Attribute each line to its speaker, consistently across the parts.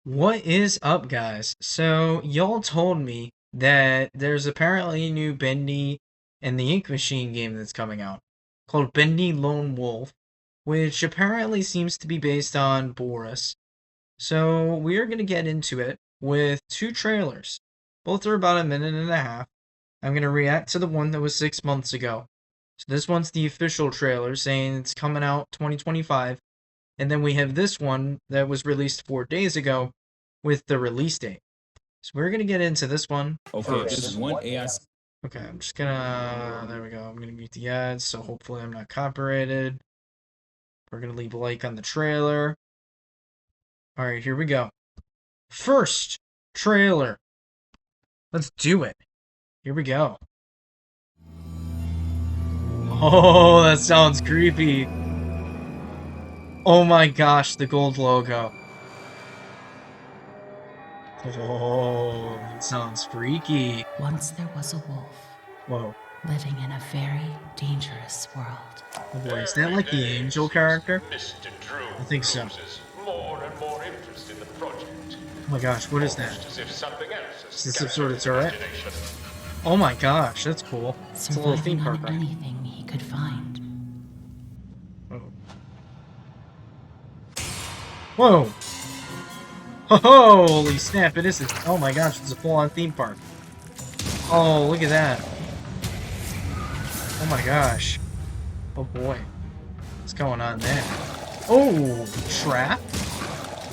Speaker 1: What is up, guys? So, y'all told me that there's apparently a new Bendy and the Ink Machine game that's coming out called Bendy Lone Wolf, which apparently seems to be based on Boris. So, we are going to get into it with two trailers. Both are about a minute and a half. I'm going to react to the one that was 6 months ago. So, this one's the official trailer saying it's coming out 2025. And then we have this one that was released 4 days ago with the release date. So we're gonna get into this one
Speaker 2: Okay,
Speaker 1: first.
Speaker 2: this is one AI.
Speaker 1: Okay, I'm just gonna. There we go. I'm gonna mute the ads, so hopefully I'm not copyrighted. We're gonna leave a like on the trailer. All right, here we go. First trailer. Let's do it. Here we go. Oh, that sounds creepy. Oh my gosh, the gold logo. Oh, that sounds freaky.
Speaker 3: Once there was a wolf
Speaker 1: Whoa.
Speaker 3: living in a very dangerous world.
Speaker 1: Oh boy, is that like the angel character?
Speaker 4: Mr. Drew
Speaker 1: I think so.
Speaker 4: loses more and more interest in the project.
Speaker 1: Oh my gosh, what is that?
Speaker 4: Almost as if something else
Speaker 1: Is
Speaker 4: has
Speaker 1: this some sort of
Speaker 4: captured
Speaker 1: turret?
Speaker 4: his imagination.
Speaker 1: Oh my gosh, that's cool. It's a little theme
Speaker 3: Surviving
Speaker 1: park
Speaker 3: on
Speaker 1: ride.
Speaker 3: anything he could find.
Speaker 1: Whoa. Whoa! Holy snap, it is. Oh my gosh, it's a full-on theme park. Oh, look at that. Oh my gosh. Oh boy. What's going on there? Oh, trap?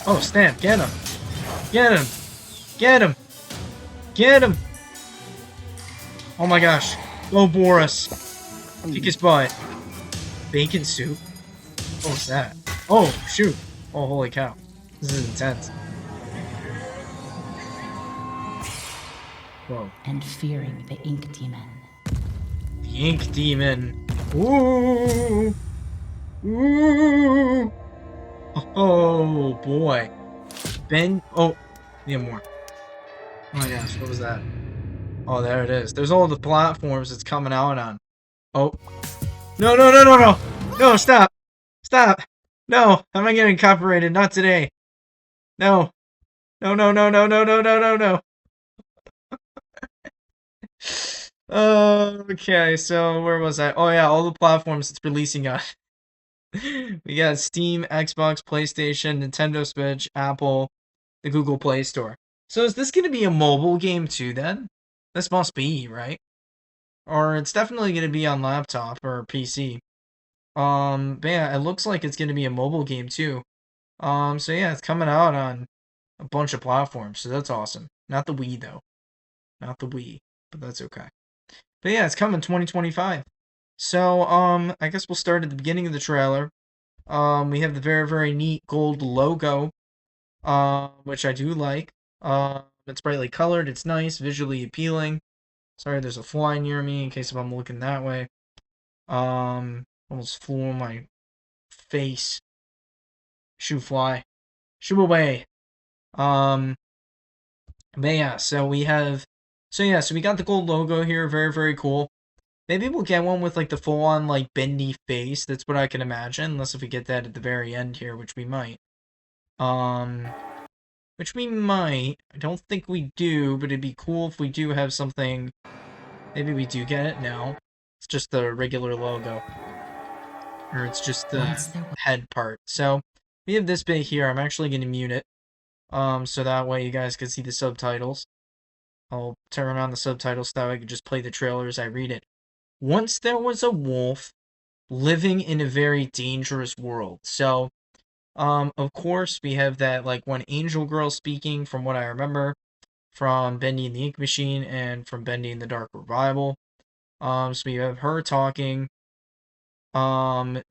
Speaker 1: Oh, snap, get him. Get him. Get him. Get him. Oh my gosh. Go, Boris. Kick his butt. Bacon soup? What was that? Oh, shoot. Oh, holy cow. This is intense. Whoa.
Speaker 3: And fearing the ink demon.
Speaker 1: The Ink Demon. Ooh! Ooh! Oh, boy. Oh, need more. Oh my gosh, what was that? Oh, there it is. There's all the platforms it's coming out on. Oh. No, no, no, no, no! No, stop! Stop! No! I'm not getting copyrighted. Not today. No. No, no, no, no, no, no, no, no, no. Okay, so where was I? Oh yeah, all the platforms it's releasing on. We got Steam, Xbox, PlayStation, Nintendo Switch, Apple, the Google Play Store. So is this going to be a mobile game too then? This must be, right? Or it's definitely going to be on laptop or PC. But yeah, it looks like it's going to be a mobile game too. So yeah, it's coming out on a bunch of platforms, so that's awesome. Not the Wii though. Not the Wii, but that's okay. But yeah, it's coming 2025. So, I guess we'll start at the beginning of the trailer. We have the very, very neat gold logo, which I do like. It's brightly colored, it's nice, visually appealing. Sorry, there's a fly near me in case if I'm looking that way. Almost flew on my face. Shoo fly. Shoo away. But yeah, so we got the gold logo here, very, very cool. Maybe we'll get one with like the full-on like bendy face. That's what I can imagine, unless if we get that at the very end here, which we might. Um, which we might. I don't think we do, but it'd be cool if we do have something. Maybe we do get it. No, it's just the regular logo, or it's just the head part. So we have this bit here. I'm actually going to mute it, so that way you guys can see the subtitles. I'll turn on the subtitles so that I can just play the trailer as I read it. Once there was a wolf living in a very dangerous world. So, of course, we have that, like, one angel girl speaking, from what I remember, from Bendy and the Ink Machine, and from Bendy and the Dark Revival. So we have her talking, of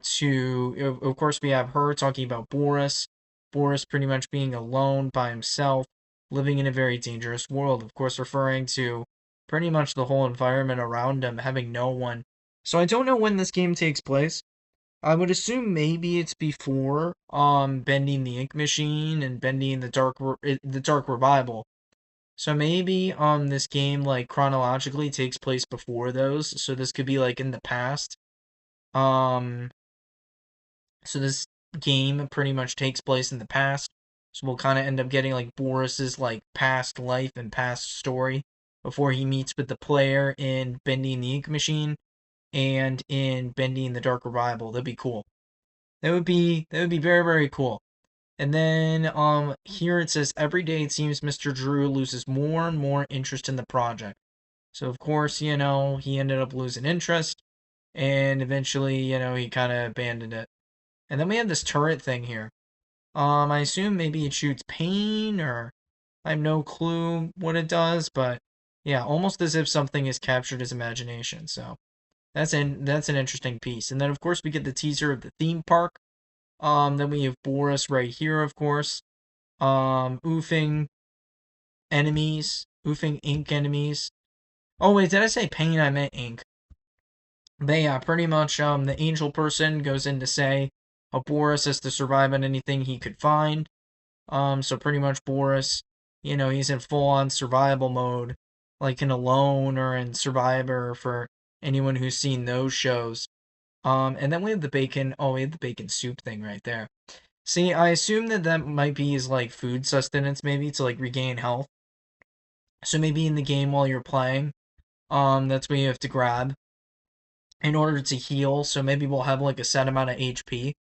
Speaker 1: course, we have her talking about Boris. Boris pretty much being alone by himself, living in a very dangerous world. Of course, referring to pretty much the whole environment around him, having no one. So I don't know when this game takes place. I would assume maybe it's before Bending the Ink Machine and Bending the Dark Revival. So maybe this game like chronologically takes place before those. So this could be like in the past. Um so this game pretty much takes place in the past So we'll kind of end up getting like Boris's like past life and past story before he meets with the player in Bendy and the Ink Machine and in Bendy and the Dark Revival. That'd be cool. That would be very, very cool. And then here it says every day it seems Mr. Drew loses more and more interest in the project. So of course, he ended up losing interest and eventually, he kind of abandoned it. And then we have this turret thing here. I assume maybe it shoots pain or I have no clue what it does, but yeah, almost as if something has captured his imagination. So that's an interesting piece. And then of course we get the teaser of the theme park. Then we have Boris right here, of course. Oofing enemies, oofing ink enemies. Oh wait, did I say pain? I meant ink. But yeah, pretty much the angel person goes in to say how Boris has to survive on anything he could find. So pretty much Boris, he's in full on survival mode, like in Alone or in Survivor for anyone who's seen those shows. And then we have the bacon. Oh, we have the bacon soup thing right there. See, I assume that might be his like food sustenance, maybe to like regain health. So maybe in the game while you're playing, that's what you have to grab in order to heal. So maybe we'll have like a set amount of HP.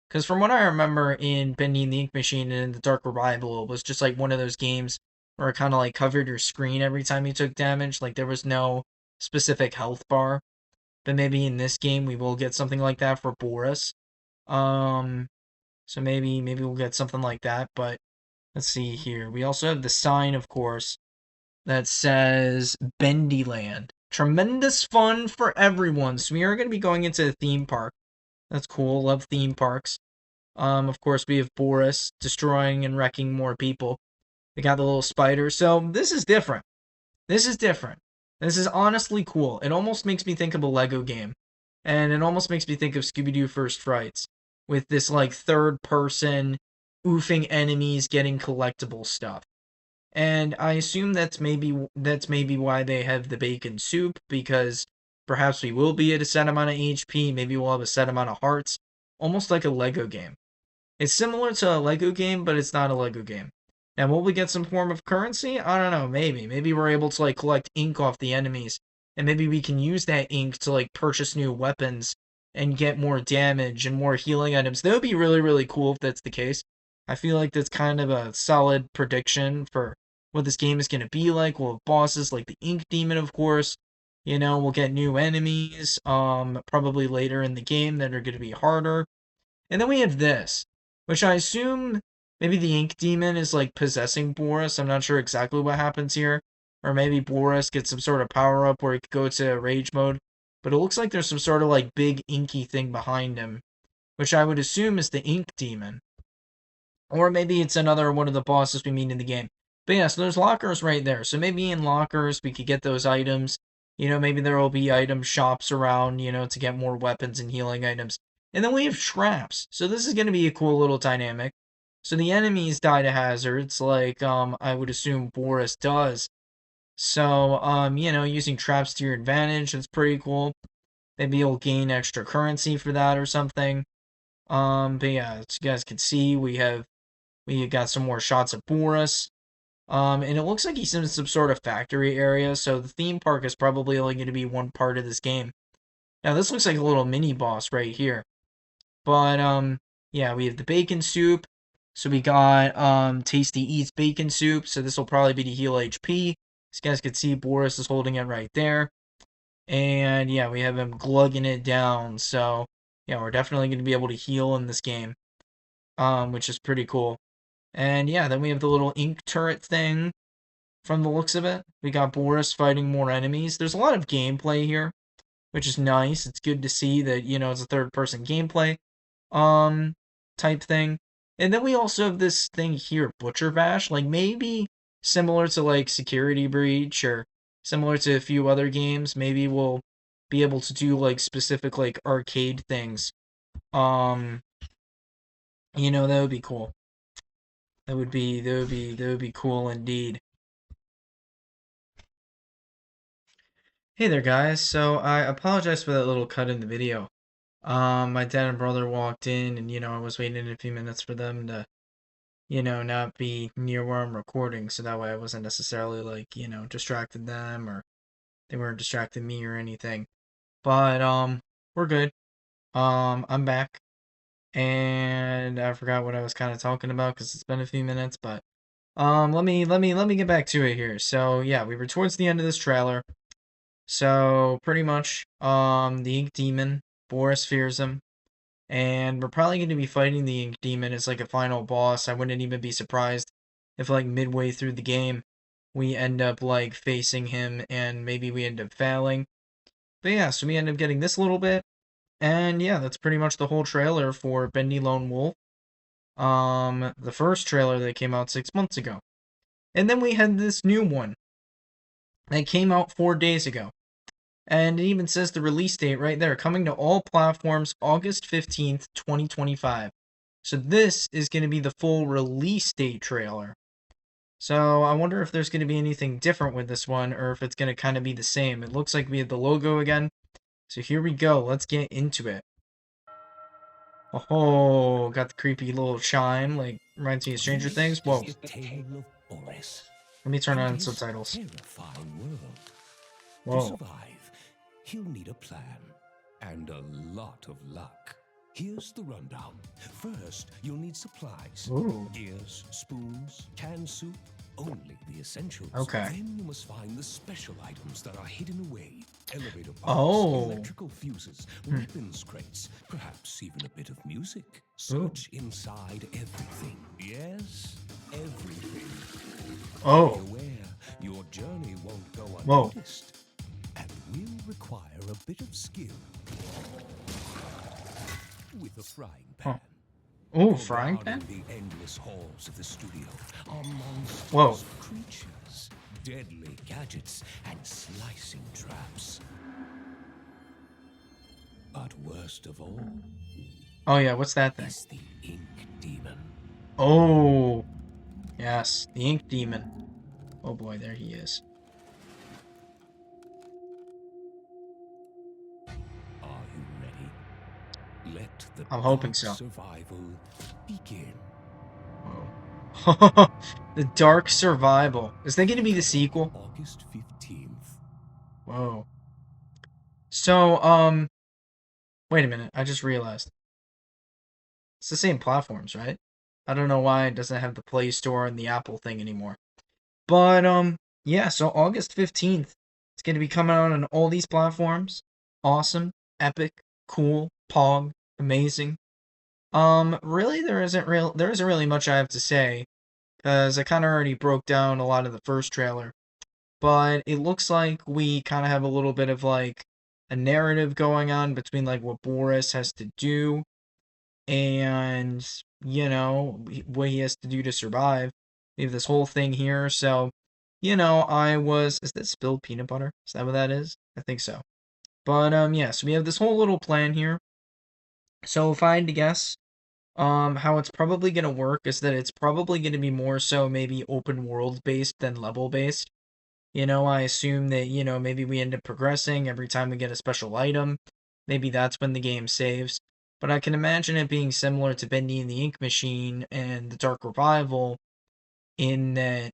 Speaker 1: Because from what I remember in Bending the Ink Machine and in the Dark Revival, it was just like one of those games where it kind of like covered your screen every time you took damage. Like there was no specific health bar. But maybe in this game we will get something like that for Boris. Um, so maybe we'll get something like that. But let's see here. We also have the sign, of course, that says Bendyland. Tremendous fun for everyone. So we are going to be going into the theme park. That's cool. Love theme parks. Of course, we have Boris destroying and wrecking more people. We got the little spider. So this is different. This is different. This is honestly cool. It almost makes me think of a Lego game. And it almost makes me think of Scooby-Doo First Frights. With this like third person oofing enemies getting collectible stuff. And I assume that's maybe why they have the bacon soup, because perhaps we will be at a set amount of HP, maybe we'll have a set amount of hearts. Almost like a Lego game. It's similar to a Lego game, but it's not a Lego game. Now, will we get some form of currency? I don't know, maybe. Maybe we're able to, like, collect ink off the enemies, and maybe we can use that ink to, like, purchase new weapons and get more damage and more healing items. That would be really, really cool if that's the case. I feel like that's kind of a solid prediction for what this game is going to be like. We'll have bosses like the Ink Demon, of course. We'll get new enemies, probably later in the game that are going to be harder. And then we have this, which I assume maybe the Ink Demon is like possessing Boris. I'm not sure exactly what happens here. Or maybe Boris gets some sort of power up where he could go to rage mode. But it looks like there's some sort of like big inky thing behind him, which I would assume is the Ink Demon. Or maybe it's another one of the bosses we meet in the game. But yeah, so there's lockers right there. So maybe in lockers we could get those items. Maybe there will be item shops around, to get more weapons and healing items. And then we have traps. So this is going to be a cool little dynamic. So the enemies die to hazards, like I would assume Boris does. So using traps to your advantage, it's pretty cool. Maybe you'll gain extra currency for that or something. But yeah, as you guys can see, we got some more shots of Boris. And it looks like he's in some sort of factory area, so the theme park is probably only going to be one part of this game. Now this looks like a little mini boss right here. But yeah, we have the bacon soup. So we got Tasty Eats bacon soup. So this will probably be to heal HP. As you guys can see, Boris is holding it right there. And yeah, we have him glugging it down. So yeah, we're definitely going to be able to heal in this game, which is pretty cool. And yeah, then we have the little ink turret thing. From the looks of it, we got Boris fighting more enemies. There's a lot of gameplay here, which is nice. It's good to see that it's a third-person gameplay type thing. And then we also have this thing here, Butcher Bash, like maybe similar to like Security Breach or similar to a few other games. Maybe we'll be able to do like specific like arcade things. That would be cool. That would be cool indeed. Hey there guys, so I apologize for that little cut in the video. My dad and brother walked in and I was waiting a few minutes for them to not be near where I'm recording, so that way I wasn't necessarily like, distracting them or they weren't distracting me or anything. But we're good. I'm back, and I forgot what I was kind of talking about because it's been a few minutes, but let me get back to it here. So yeah, we were towards the end of this trailer. So pretty much, the Ink Demon, Boris fears him, and we're probably going to be fighting the Ink Demon as like a final boss. I wouldn't even be surprised if like midway through the game we end up like facing him and maybe we end up failing. But yeah, so we end up getting this little bit, and yeah, that's pretty much the whole trailer for Bendy Lone Wolf. The first trailer that came out 6 months ago. And then we had this new one that came out 4 days ago. And it even says the release date right there, coming to all platforms August 15th, 2025. So this is going to be the full release date trailer. So I wonder if there's going to be anything different with this one, or if it's going to kind of be the same. It looks like we have the logo again. So here we go. Let's get into it. Oh, got the creepy little chime, like reminds me of Stranger Things. Whoa.
Speaker 2: Is the tale of Boris.
Speaker 1: Let me turn
Speaker 2: and
Speaker 1: on
Speaker 2: his
Speaker 1: subtitles.
Speaker 2: terrifying world. To
Speaker 1: Whoa.
Speaker 2: survive, he'll need a plan and a lot of luck. Here's the rundown. First, you'll need supplies.
Speaker 1: Ooh.
Speaker 2: Gears, spoons, canned soup, only the essentials.
Speaker 1: Okay.
Speaker 2: Then you must find the special items that are hidden away. Elevator parts,
Speaker 1: Oh.
Speaker 2: electrical fuses, weapons crates, perhaps even a bit of music. Search inside everything. Yes, everything.
Speaker 1: Oh.
Speaker 2: Be aware, your journey won't go
Speaker 1: Whoa.
Speaker 2: unnoticed and will require a bit of skill. With a frying pan.
Speaker 1: Ooh,
Speaker 2: For
Speaker 1: frying
Speaker 2: down
Speaker 1: pan?
Speaker 2: in the endless halls of the studio are monstrous
Speaker 1: Whoa.
Speaker 2: creatures, deadly gadgets, and slicing traps. But worst of all
Speaker 1: Oh yeah, what's that thing?
Speaker 2: is the Ink Demon.
Speaker 1: Oh. Yes, the Ink Demon. Oh boy, there he is.
Speaker 2: Are you ready? Let the
Speaker 1: I'm hoping
Speaker 2: dark
Speaker 1: so.
Speaker 2: survival begin.
Speaker 1: Whoa. The Dark Survival. Is that going to be the sequel?
Speaker 2: August 15th.
Speaker 1: Whoa. So, wait a minute. I just realized. It's the same platforms, right? I don't know why it doesn't have the Play Store and the Apple thing anymore. But, yeah, so August 15th. It's going to be coming out on all these platforms. Awesome, epic, cool, pog, amazing. Really, there isn't really much I have to say, because I kind of already broke down a lot of the first trailer. But it looks like we kind of have a little bit of like a narrative going on between like what Boris has to do and what he has to do to survive. We have this whole thing here, so is that spilled peanut butter? Is that what that is? I think so. But yeah, so we have this whole little plan here. So if I had to guess, how it's probably gonna work is that it's probably gonna be more so maybe open world based than level based. I assume that, maybe we end up progressing every time we get a special item. Maybe that's when the game saves. But I can imagine it being similar to Bendy and the Ink Machine and the Dark Revival in that,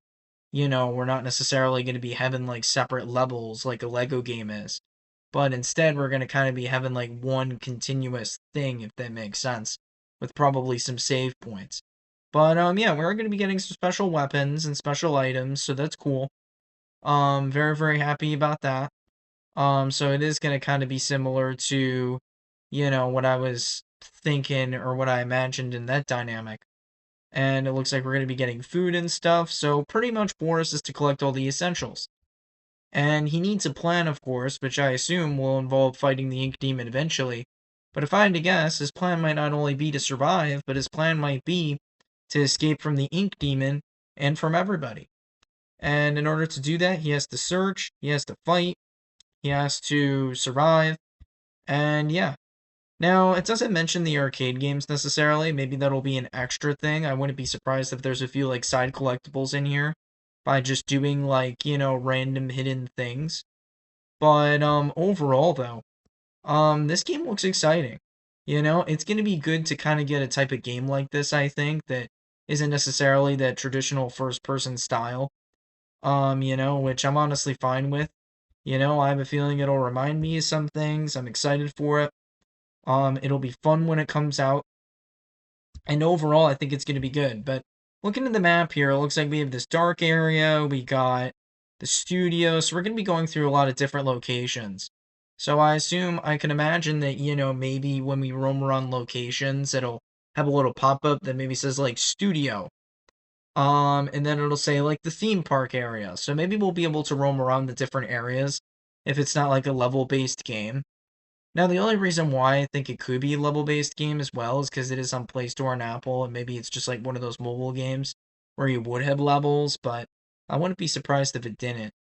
Speaker 1: we're not necessarily going to be having like separate levels like a Lego game is. But instead, we're going to kind of be having like one continuous thing, if that makes sense, with probably some save points. But yeah, we're going to be getting some special weapons and special items, so that's cool. Very, very happy about that. So it is going to kind of be similar to, what I was thinking or what I imagined in that dynamic. And it looks like we're going to be getting food and stuff. So pretty much Boris is to collect all the essentials. And he needs a plan, of course, which I assume will involve fighting the Ink Demon eventually. But if I had to guess, his plan might not only be to survive, but his plan might be to escape from the Ink Demon and from everybody. And in order to do that, he has to search, he has to fight, he has to survive, and yeah. Now, it doesn't mention the arcade games necessarily. Maybe that'll be an extra thing. I wouldn't be surprised if there's a few like side collectibles in here by just doing like, random hidden things. But overall though, this game looks exciting. It's going to be good to kind of get a type of game like this, I think, that isn't necessarily the traditional first-person style, which I'm honestly fine with. I have a feeling it'll remind me of some things. I'm excited for it. It'll be fun when it comes out. And overall, I think it's going to be good. But looking at the map here, it looks like we have this dark area. We got the studio. So we're going to be going through a lot of different locations. So I can imagine that, maybe when we roam around locations, it'll have a little pop-up that maybe says like studio. And then it'll say like the theme park area. So maybe we'll be able to roam around the different areas if it's not like a level-based game. Now, the only reason why I think it could be a level-based game as well is because it is on Play Store and Apple, and maybe it's just like one of those mobile games where you would have levels, but I wouldn't be surprised if it didn't.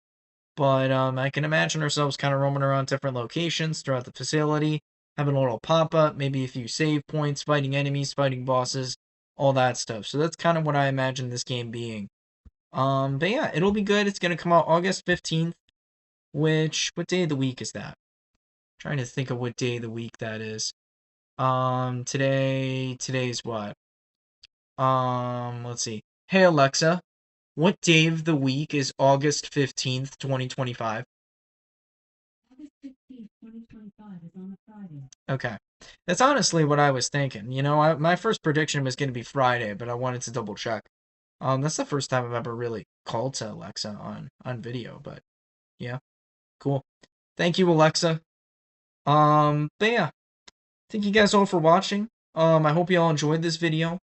Speaker 1: But I can imagine ourselves kind of roaming around different locations throughout the facility, having a little pop-up, maybe a few save points, fighting enemies, fighting bosses, all that stuff. So that's kind of what I imagine this game being. But yeah, it'll be good. It's gonna come out August 15th, what day of the week is that? Trying to think of what day of the week that is. Today's what? Let's see. Hey Alexa, what day of the week is August 15th, 2025?
Speaker 3: August 15th, 2025 is on a Friday.
Speaker 1: Okay. That's honestly what I was thinking. My first prediction was going to be Friday, but I wanted to double check. That's the first time I've ever really called to Alexa on video, but yeah, cool. Thank you, Alexa. But yeah, thank you guys all for watching. I hope you all enjoyed this video.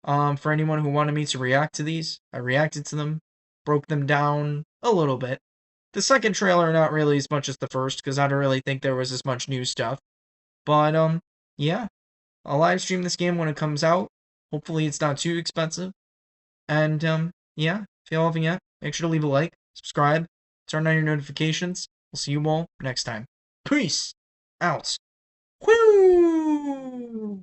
Speaker 1: For anyone who wanted me to react to these, I reacted to them, broke them down a little bit. The second trailer, not really as much as the first, because I don't really think there was as much new stuff. But, yeah, I'll live stream this game when it comes out. Hopefully it's not too expensive. And, yeah, if you all haven't yet, make sure to leave a like, subscribe, turn on your notifications. We'll see you all next time. Peace out. Woo!